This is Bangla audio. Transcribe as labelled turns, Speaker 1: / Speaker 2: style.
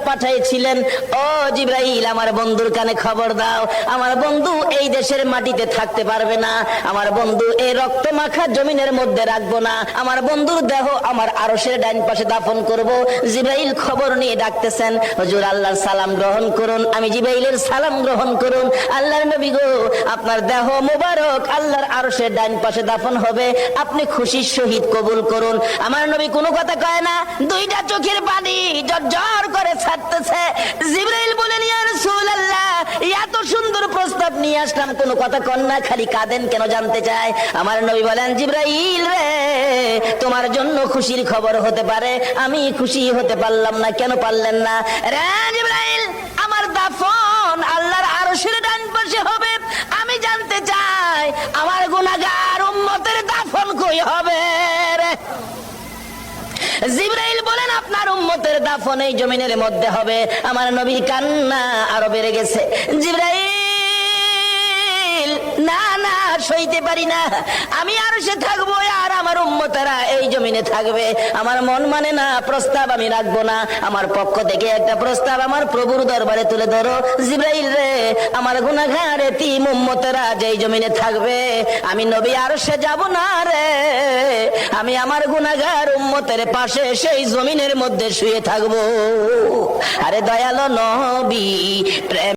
Speaker 1: পাঠিয়েছিলেন, ও জিবরাইল আমার বন্ধুর কানে খবর দাও, আমার বন্ধু এই দেশের মাটিতে থাকতে পারবে না, আমার বন্ধু এই রক্ত মাখা জমিনের মধ্যে রাখবো না, আমার বন্ধুর দেহ আমার আরশের ডাইন পাশে দাফন করব। জিবরাইল খবর নিয়ে ডাকতেছেন, হুজুর আল্লাহর সালাম গ্রহণ করুন। আমি জিবরাইলের সালাম গ্রহণ করুন। আল্লাহর নবী গো, আপনার দেহ মোবারক আল্লাহর আরশের ডাইন পাশে দাফন হবে, আপনি খুশির সহিত কবুল করুন। আমার নবী কোনো কথা কয় না, দুইটা চোখের পানি ঝরঝর করে ছাড়তেছে। জিবরাইল বলেন, ইয়া রাসূলুল্লাহ, এত সুন্দর প্রস্তাব নিয়ে আসলাম, কোনো কথা কন না, খালি কাঁদেন কেন জানতে চাই। আমার নবী বলেন, জিবরাইল রে, তোমার জন্য খুশির খবর হতে পারে, আমি খুশি হতে পারলাম না। কেন পারলেন না? রে জিবরাইল, আমার দাফন আল্লাহর আরশের ডান পাশে হবে, আমি জানতে চাই আমার গুনাহগার উম্মতের দাফন কই হবে রে? জিবরাইল বলেন, আপনার উম্মতের দাফন এই জমিনের মধ্যে হবে। আমার নবীর কান্না আরো বেড়ে গেছে। জিবরাইল, না না, সইতে পারি না, আমি আরশে থাকবো আর আমার উম্মতেরা এই জমিনে থাকবে। আমার মন মানে না, প্রস্তাব আমি রাখবো না। আমার পক্ষ থেকে একটা প্রস্তাব আমার প্রভুর দরবারে তুলে ধরো। জিবরাইল রে, আমার গুনাহগার এতিম উম্মতেরা যেই জমিনে থাকবে, আমি নবী আরশে যাব না রে, আমি আমার গুনাহগার উম্মতের পাশে সেই জমিনের মধ্যে শুয়ে থাকবো। আরে দয়ালো নবী, প্রেম